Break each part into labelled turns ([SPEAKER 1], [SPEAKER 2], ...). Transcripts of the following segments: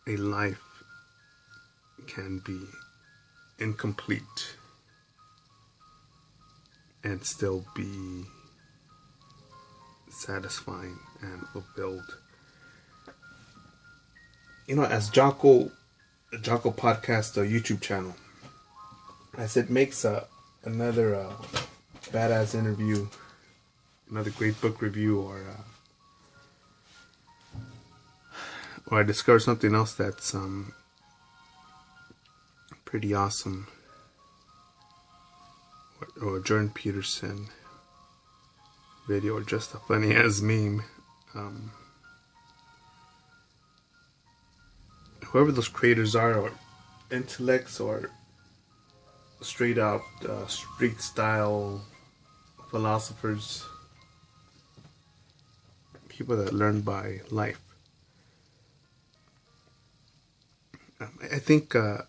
[SPEAKER 1] a life can be incomplete and still be satisfying and fulfilled. As Jocko Podcast, a YouTube channel, as it makes another badass interview, another great book review, or I discover something else that's pretty awesome, or Jordan Peterson video, or just a funny ass meme. Whoever those creators are, or intellects, or straight out street style philosophers, people that learn by life. I think their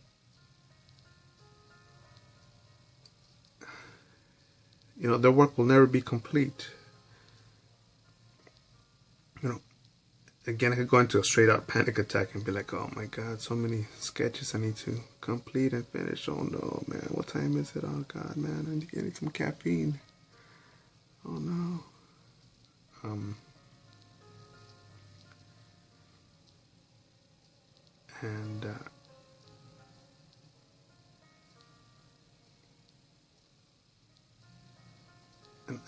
[SPEAKER 1] work will never be complete. Again, I could go into a straight out panic attack and be like, oh my god, so many sketches I need to complete and finish. Oh no, man, what time is it? Oh god, man, I need some caffeine. Oh no.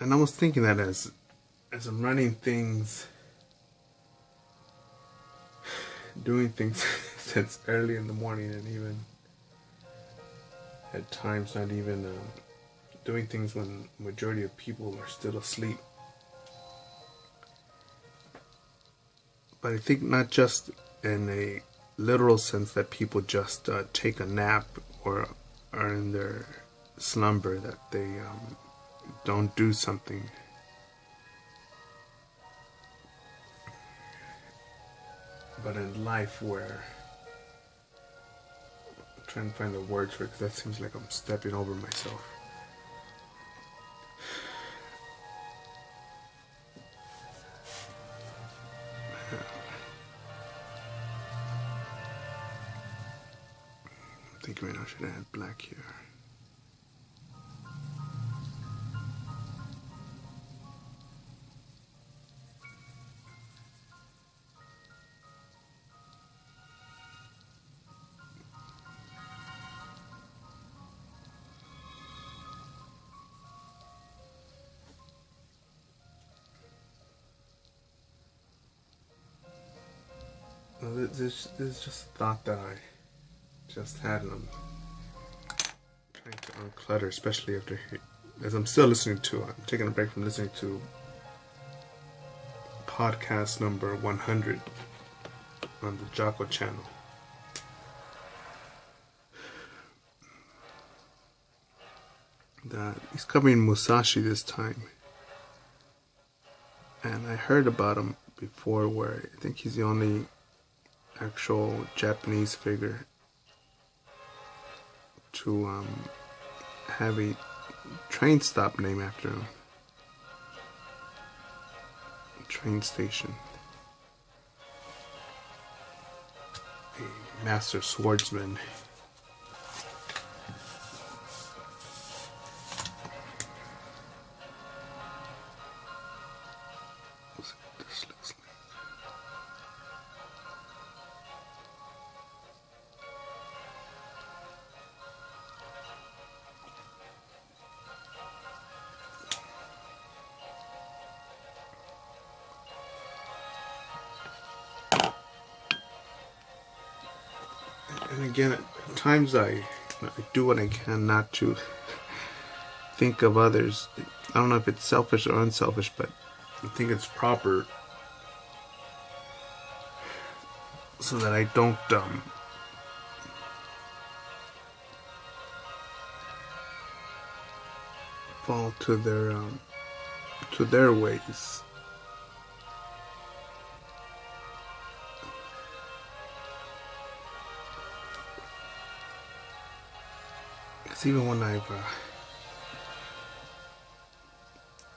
[SPEAKER 1] And I was thinking that as I'm running things, doing things since early in the morning, and even at times not even doing things when the majority of people are still asleep. But I think not just in a literal sense that people just take a nap or are in their slumber, that they don't do something. But in life, where I'm trying to find the words for it, because that seems like I'm stepping over myself. I'm thinking right now, should I add black here? This is just a thought that I just had, and I'm trying to unclutter, especially as I'm still I'm taking a break from listening to podcast number 100 on the Jocko channel. That he's covering Musashi this time, and I heard about him before, where I think he's the only actual Japanese figure to have a train stop named after him. A train station. A master swordsman. This looks like. And again, at times I do what I can not to think of others. I don't know if it's selfish or unselfish, but I think it's proper so that I don't fall to their ways. Because even when I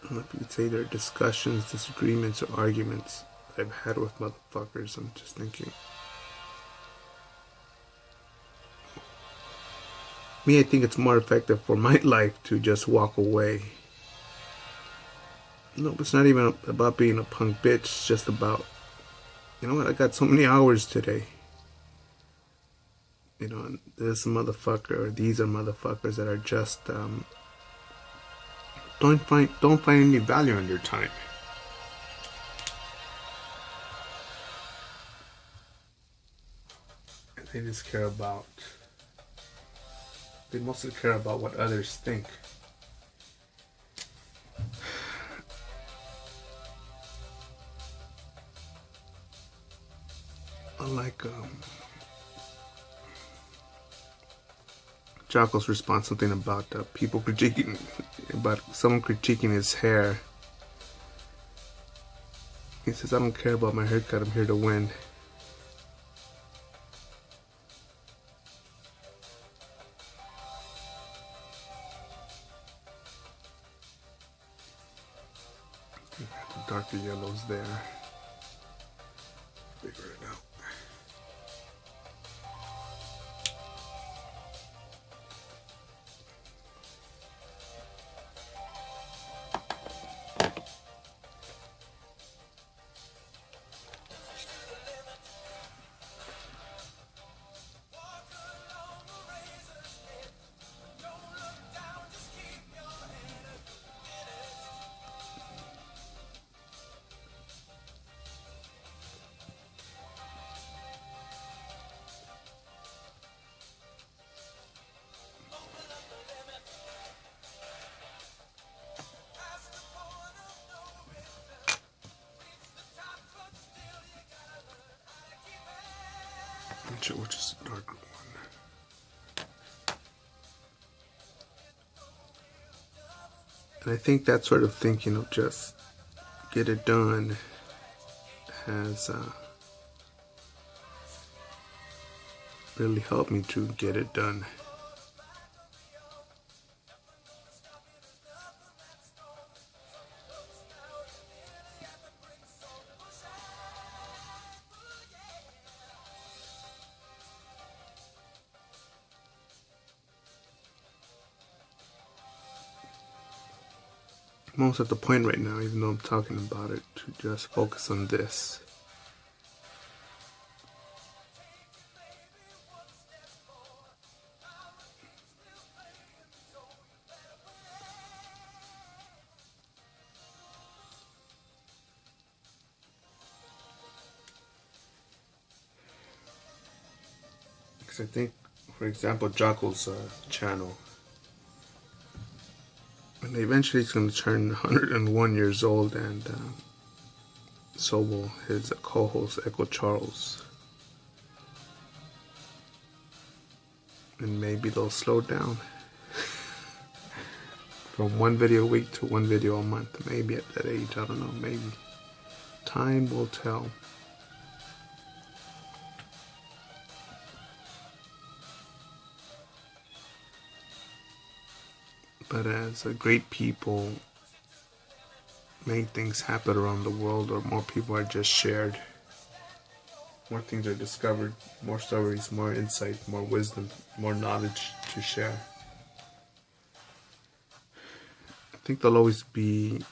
[SPEAKER 1] don't know if you could say there are discussions, disagreements, or arguments I've had with motherfuckers, I'm just thinking, Me, I think it's more effective for my life to just walk away. No, it's not even about being a punk bitch. It's just about, you know what, I got so many hours today. You know, and this motherfucker, or these are motherfuckers that are just, don't find any value in their time. They just care about, they mostly care about what others think. Unlike Jocko's response, something about people critiquing, about someone critiquing his hair. He says, I don't care about my haircut, I'm here to win. The darker yellows there. Figure it out. Which is the darker one. And I think that sort of thinking of just get it done has really helped me to get it done. I'm almost at the point right now, even though I'm talking about it, to just focus on this. Because I think, for example, Jocko's channel, and eventually he's going to turn 101 years old, and so will his co-host Echo Charles. And maybe they'll slow down from one video a week to one video a month. Maybe at that age, I don't know, maybe. Time will tell. But as great people make things happen around the world, or more people are just shared, more things are discovered, more stories, more insight, more wisdom, more knowledge to share. I think there'll always be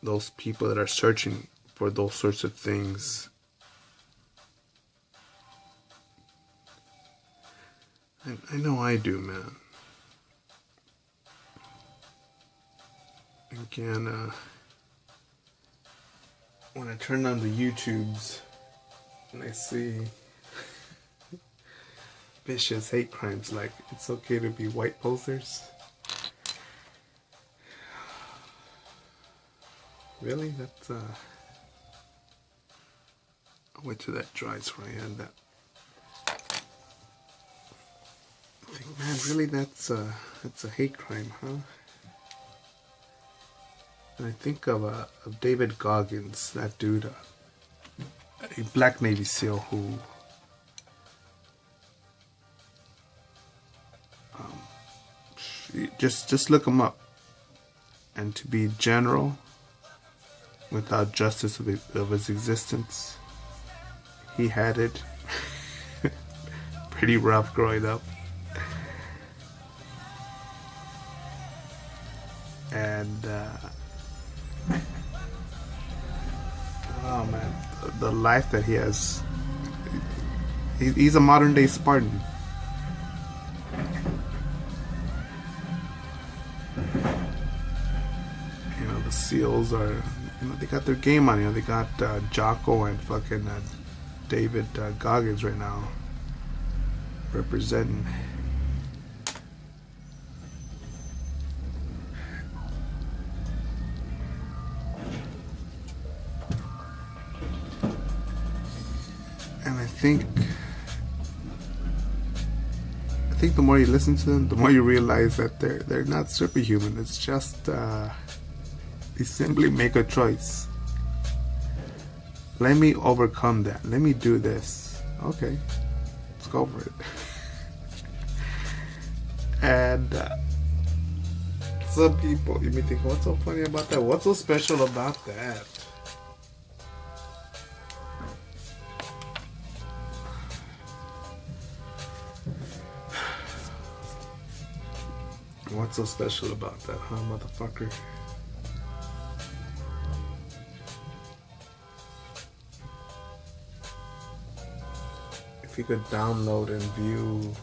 [SPEAKER 1] those people that are searching for those sorts of things. And I know I do, man. Again, when I turn on the YouTubes and I see vicious hate crimes like it's okay to be white posters. Really? That's I'll wait till that dries before I end that. I think, man, really that's a hate crime, huh? And I think of David Goggins, that dude, a black Navy SEAL who just look him up. And to be general without justice of his existence, he had it pretty rough growing up. And oh man, the life that he has. He's a modern day Spartan. You know, the SEALs are, you know, they got their game on. You know, they got Jocko and fucking David Goggins right now representing. And I think the more you listen to them, the more you realize that they're not superhuman. It's just they simply make a choice. Let me overcome that. Let me do this. Okay, let's go for it. And some people, you may think, what's so funny about that? What's so special about that? What's so special about that, huh, motherfucker? If you could download and view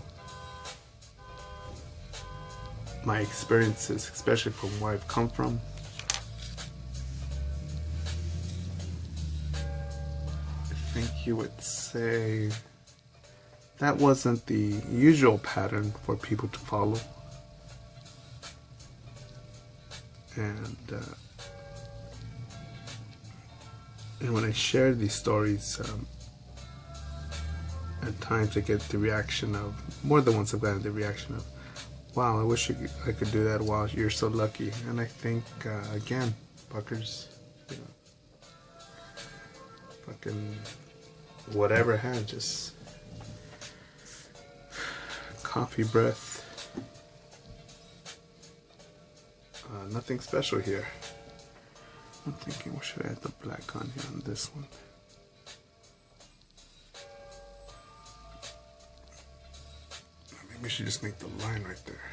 [SPEAKER 1] my experiences, especially from where I've come from, I think you would say that wasn't the usual pattern for people to follow. And when I share these stories, at times I get the reaction of, more than once I've gotten the reaction of, wow, I wish I could do that. Wow, you're so lucky. And I think, again, fuckers, you know, fucking whatever had, just coffee breath. Nothing special here. I'm thinking, what should I add the black on here on this one? Maybe I should just make the line right there.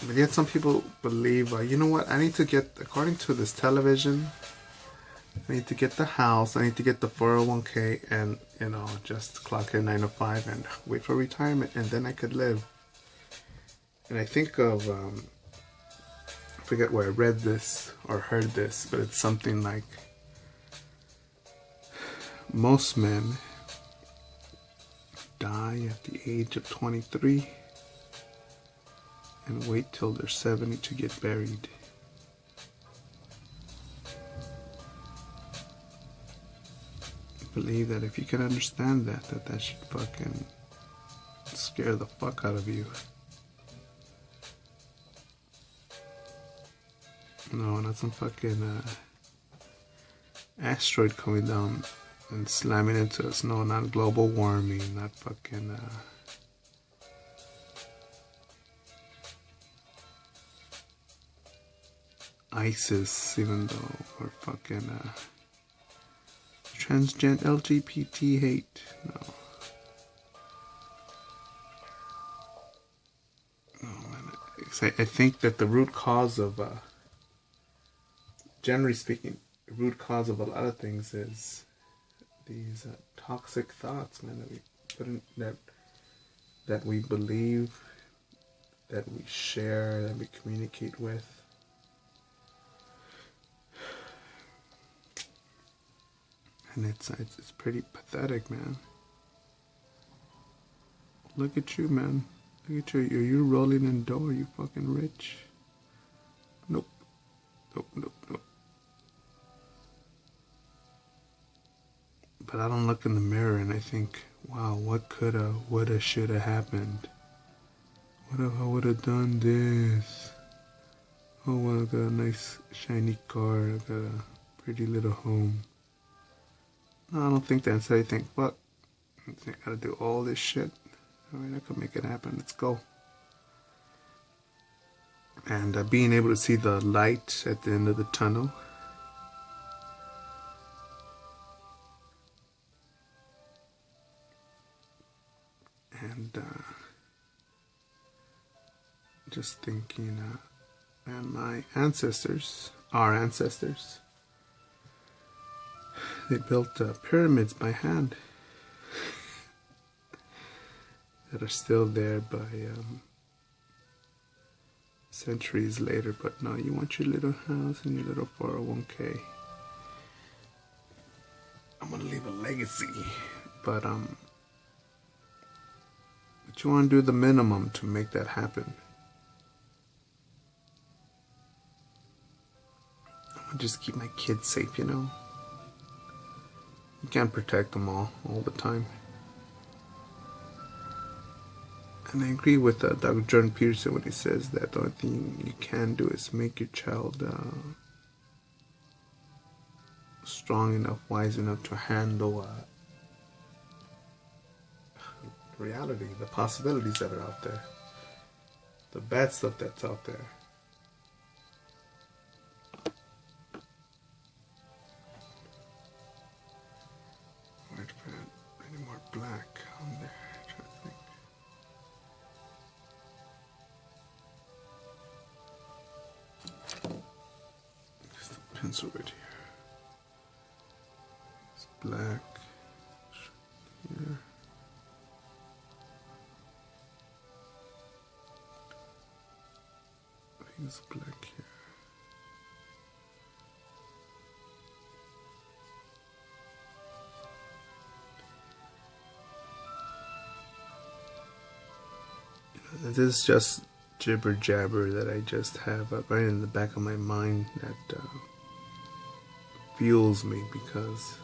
[SPEAKER 1] But yet some people believe, you know what, I need to get, according to this television, I need to get the house, I need to get the 401k, and, you know, just clock in 9 to 5 and wait for retirement, and then I could live. And I think of, I forget where I read this or heard this, but it's something like, most men die at the age of 23 and wait till they're 70 to get buried. Believe that if you can understand that should fucking scare the fuck out of you. No, not some fucking asteroid coming down and slamming into us. No, not global warming, not fucking ISIS, even though we're fucking transgender LGBT hate. No. Oh man, I think that the root cause of, generally speaking, the root cause of a lot of things is these toxic thoughts, man, that we put in, that we believe, that we share, that we communicate with. And it's pretty pathetic, man. Look at you, man. Look at you. Are you rolling in dough? Are you fucking rich? Nope. Nope, nope, nope. But I don't look in the mirror and I think, wow, what coulda, woulda, shoulda happened? What if I would have done this? Oh, well, I got a nice shiny car. I got a pretty little home. No, I don't think that. Instead I think, fuck, I gotta do all this shit. Alright, I could make it happen. Let's go. And being able to see the light at the end of the tunnel. And just thinking, and my ancestors, our ancestors, they built pyramids by hand that are still there by centuries later. But now you want your little house and your little 401k. I'm gonna leave a legacy, but you want to do the minimum to make that happen. I'm gonna just keep my kids safe, you know. You can't protect them all the time. And I agree with Dr. Jordan Peterson when he says that the only thing you can do is make your child strong enough, wise enough to handle reality, the possibilities that are out there, the bad stuff that's out there. Where'd I put any more black on there? I'm trying to think. Just a pencil right here. It's black here. I think it's black here. This is just jibber jabber that I just have right in the back of my mind that fuels me, because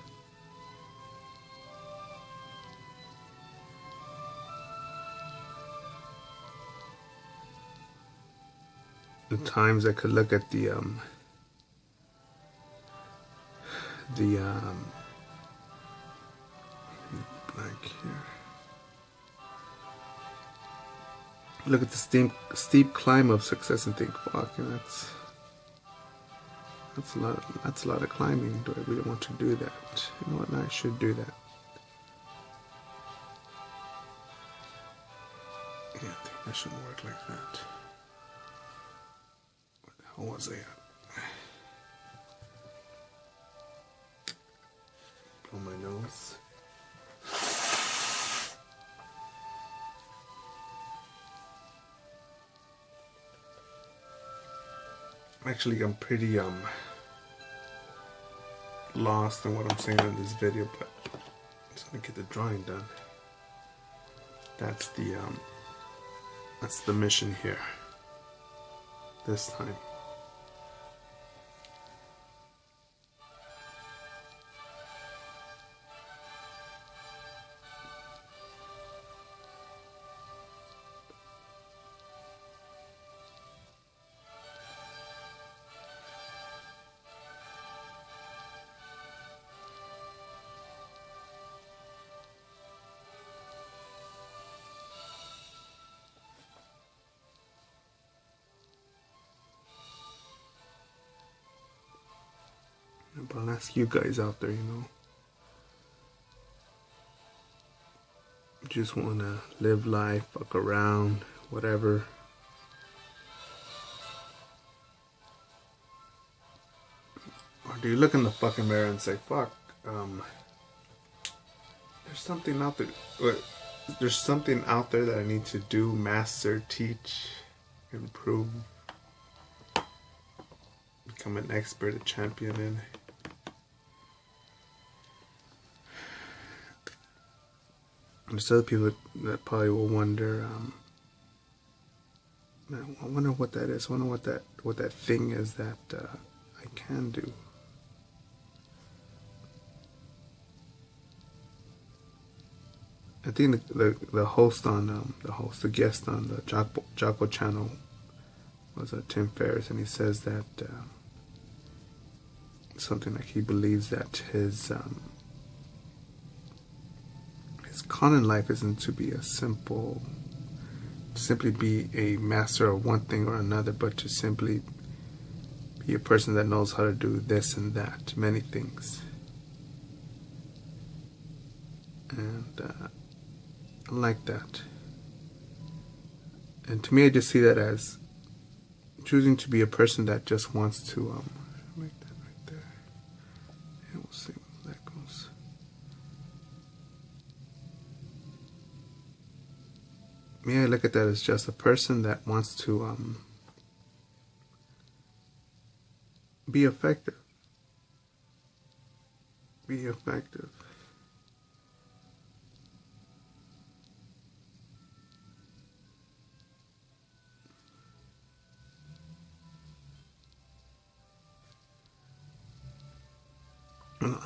[SPEAKER 1] the times I could look at the black here. Look at the steep climb of success and think, fuck, that's a lot of climbing. Do I really want to do that? You know what? I should do that. Yeah, I think that should work like that. Where the hell was I at? Blow my nose. Actually, I'm pretty lost in what I'm saying in this video, but I'm just gonna get the drawing done. That's the mission here this time. But I'll ask you guys out there, you know, just want to live life, fuck around, whatever. Or do you look in the fucking mirror and say, fuck, there's something out there, there's something out there that I need to do, master, teach, improve, become an expert, a champion in. There's other people that probably will wonder, man, I wonder what that is. I wonder what that thing is that I can do. I think the host on the guest on the Jocko channel was Tim Ferriss, and he says that something like he believes that his con in life isn't to be simply be a master of one thing or another, but to simply be a person that knows how to do this and that, many things. And I like that. And to me, I just see that as choosing to be a person that just wants to make that right there. And we'll see where that goes. Me, I look at that as just a person that wants to be effective. Be effective.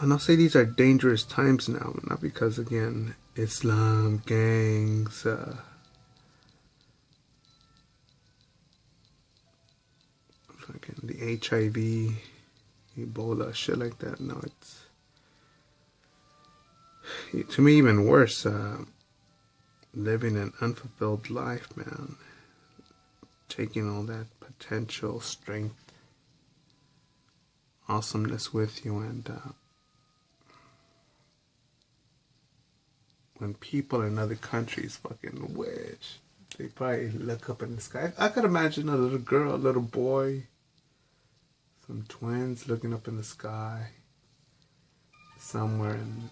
[SPEAKER 1] And I'll say these are dangerous times now, not because, again, Islam, gangs, fucking the HIV, Ebola, shit like that. No, it's, to me, even worse, living an unfulfilled life, man. Taking all that potential, strength, awesomeness with you, and when people in other countries fucking wish, they probably look up in the sky. I could imagine a little girl, a little boy, some twins looking up in the sky somewhere in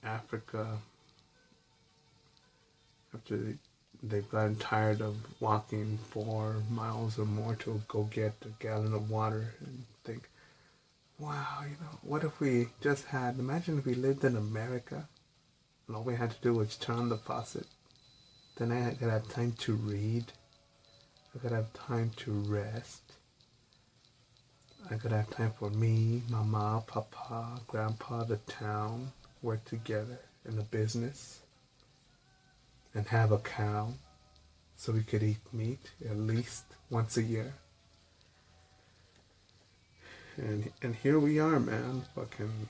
[SPEAKER 1] Africa after they've gotten tired of walking 4 miles or more to go get a gallon of water, and think, wow, you know, what if we just had, imagine if we lived in America and all we had to do was turn on the faucet. Then I could have time to read. I could have time to rest. I could have time for me, mama, papa, grandpa, the town, work together in a business, and have a cow so we could eat meat at least once a year. And here we are, man. Fucking,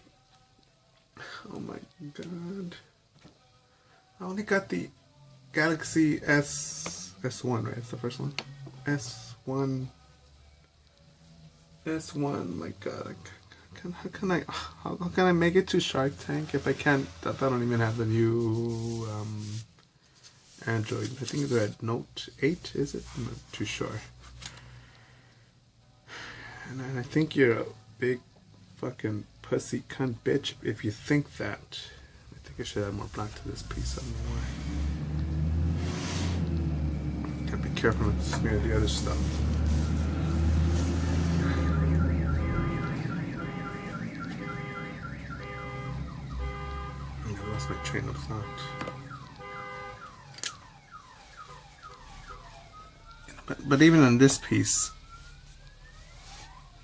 [SPEAKER 1] oh my god. I only got the Galaxy S1, right? It's the first one. S1. My god. How can I make it to Shark Tank if I can't? If I don't even have the new Android. I think they're at Note 8. Is it? I'm not too sure. And I think you're a big fucking pussy cunt bitch if you think that. I think I should add more black to this piece. I don't know why. Gotta be careful not to smear the other stuff. I lost my train of thought. But even on this piece,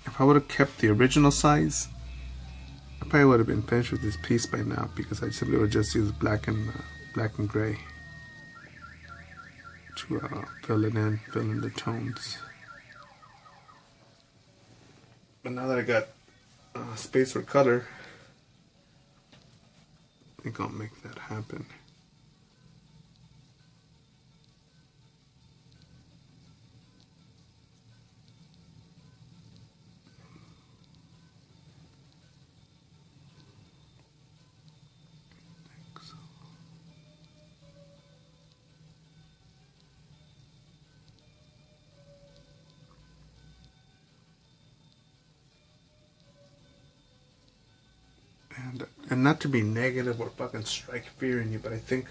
[SPEAKER 1] if I would have kept the original size, I probably would have been finished with this piece by now, because I simply would just use black and gray to fill in the tones. But now that I got space for color, I think I'll make that happen. And not to be negative or fucking strike fear in you, but I think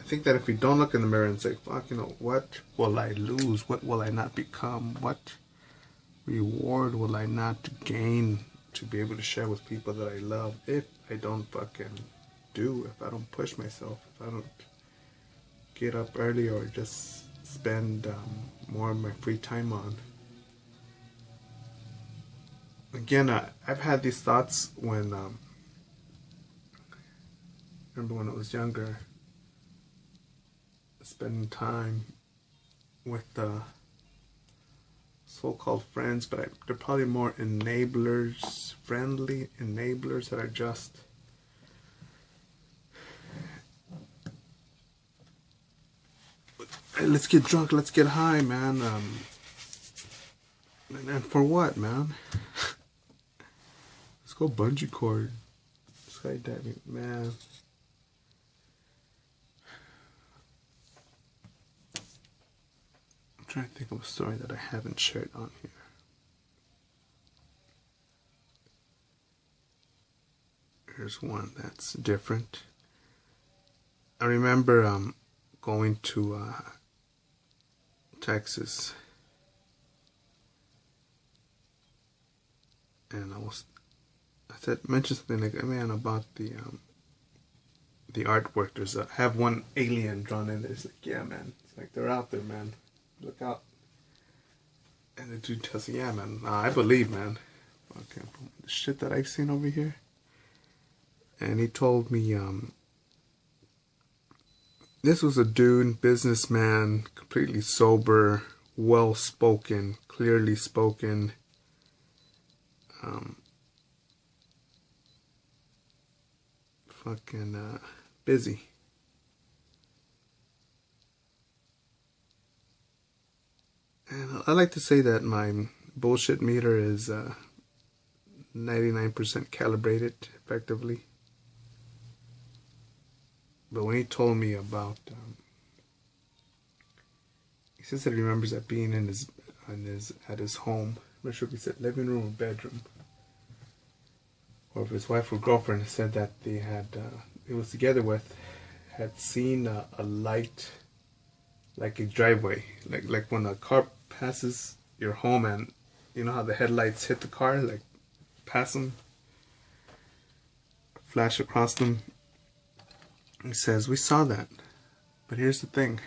[SPEAKER 1] that if we don't look in the mirror and say, fuck, you know, what will I lose? What will I not become? What reward will I not gain to be able to share with people that I love if I don't fucking if I don't push myself, if I don't get up early or just spend more of my free time on. Again, I've had these thoughts when, remember when I was younger, spending time with so-called friends, but they're probably more enablers, friendly enablers that are just hey, let's get drunk, let's get high, man. And for what, man? Let's go bungee cord, skydiving, man. trying to think of a story that I haven't shared on here. Here's one that's different. I remember going to Texas, and mentioned something like, man, about the artwork. I have one alien drawn in there. It's like, yeah, man. It's like, they're out there, man. Look out. And the dude tells me, yeah, man. I believe, man. Okay, the shit that I've seen over here. And he told me, this was a dude, businessman, completely sober, well-spoken, clearly spoken. Busy. And I like to say that my bullshit meter is 99% calibrated effectively. But when he told me about, he says that he remembers that being at his home. I'm not sure if he said living room or bedroom, or if his wife or girlfriend said that he was together with, had seen a light, like a driveway, like when a car passes your home, and you know how the headlights hit the car, like pass them, flash across them. He says, we saw that, but here's the thing.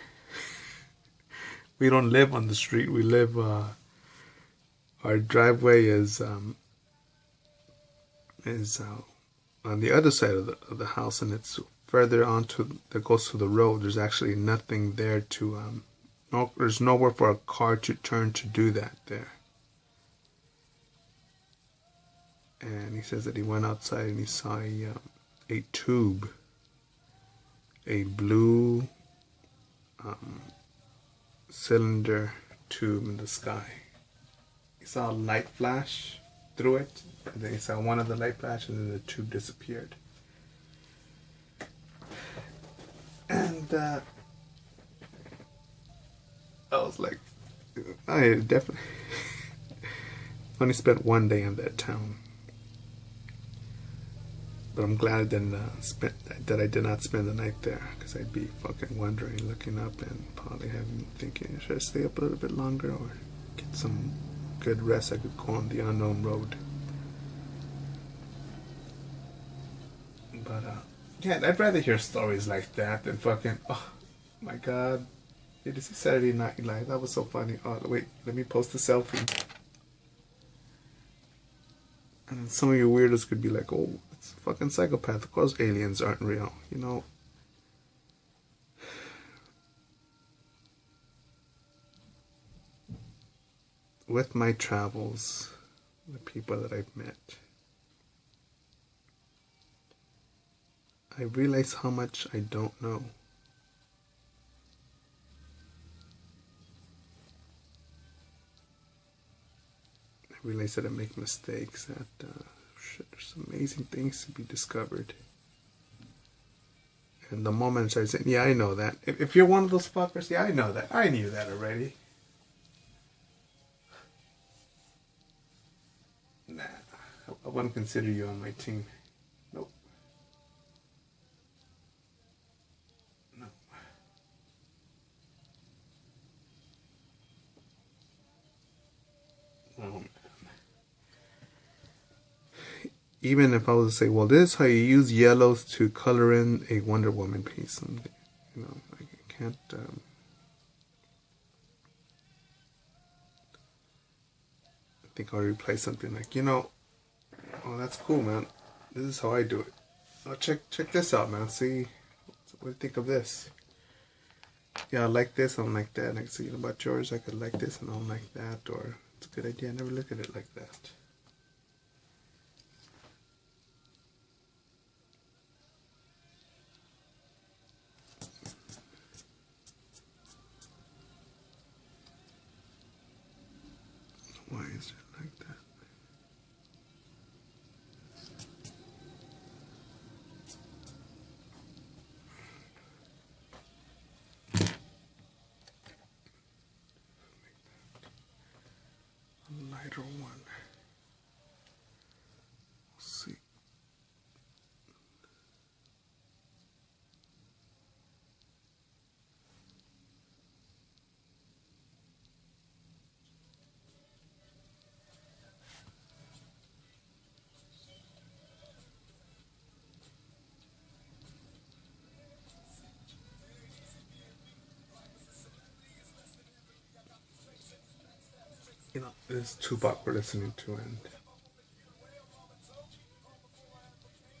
[SPEAKER 1] We don't live on the street. We live, our driveway is on the other side of the house, and it's further on that goes to the road. There's actually nothing there to, there's nowhere for a car to turn to do that there. And he says that he went outside and he saw a tube, a blue cylinder tube in the sky. He saw a light flash through it, and then he saw one of the light flashes, and then the tube disappeared. And I was like, I definitely only spent one day in that town. But I'm glad that I did not spend the night there, because I'd be fucking wondering, looking up, and probably thinking, should I stay up a little bit longer or get some good rest? I could go on the unknown road. But yeah, I'd rather hear stories like that than fucking, oh my god, did you see Saturday Night Live? That was so funny. Oh wait, let me post a selfie. And some of you weirdos could be like, oh, it's a fucking psychopath. Of course aliens aren't real, you know. With my travels, the people that I've met, I realize how much I don't know. I realize that I make mistakes, that there's amazing things to be discovered. And the moment I say, yeah, I know that. If you're one of those fuckers, yeah, I know that. I knew that already. Nah, I wouldn't consider you on my team. Nope. No. Oh, man. Even if I was to say, well, this is how you use yellows to color in a Wonder Woman piece. And, you know, I can't... I think I'll replay something like, you know, oh, that's cool, man. This is how I do it. Oh, check this out, man. See, what do you think of this? Yeah, I like this, I don't like that. And I can see about yours, I could like this and I don't like that. Or, it's a good idea, I never look at it like that. Why is it like that? You know, this Tupac we're listening to, and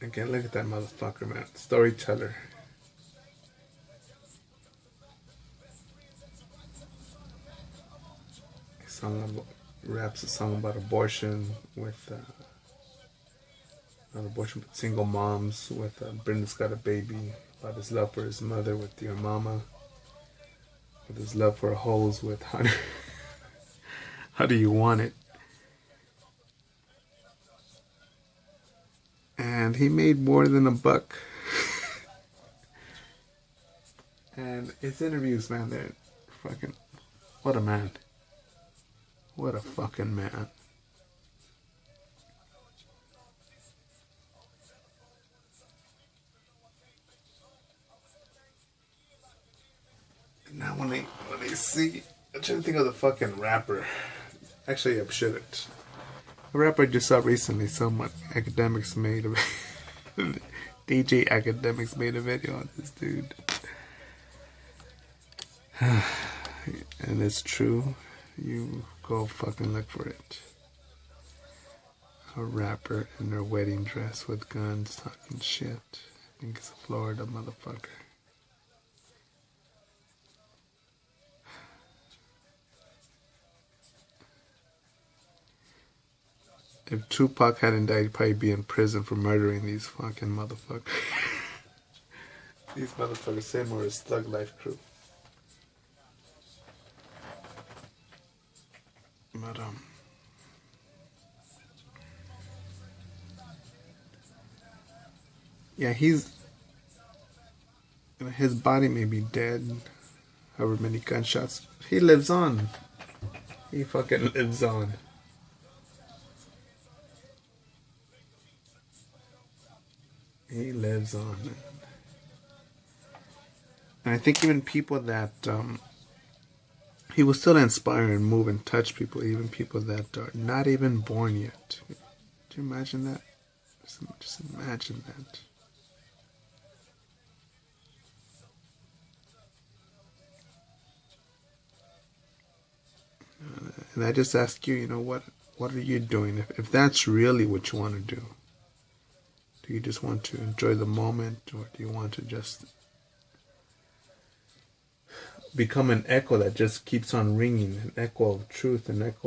[SPEAKER 1] again, look at that motherfucker, man. Storyteller. Song about, raps a song about abortion with not abortion, but single moms with Brenda's Got a Baby, about his love for his mother with Dear Mama, with his love for hoes with How Do You Want It? And he made more than $1. And his interviews, man, they're fucking, what a man. What a fucking man. Now when they see, I'm trying to think of the fucking rapper. Actually, I shouldn't. A rapper I just saw recently, someone Academics made a DJ Academics made a video on this dude. And it's true. You go fucking look for it. A rapper in their wedding dress with guns talking shit. I think it's a Florida motherfucker. If Tupac hadn't died, he'd probably be in prison for murdering these fucking motherfuckers. These motherfuckers say more his Thug Life crew. But yeah, he's, you know, his body may be dead, however many gunshots. He lives on. He fucking lives on. He lives on. And I think even people that he will still inspire and move and touch people, even people that are not even born yet. Do you imagine that? Just imagine that. And I just ask you, you know, what are you doing? If that's really what you want to do, do you just want to enjoy the moment, or do you want to just become an echo that just keeps on ringing, an echo of truth, an echo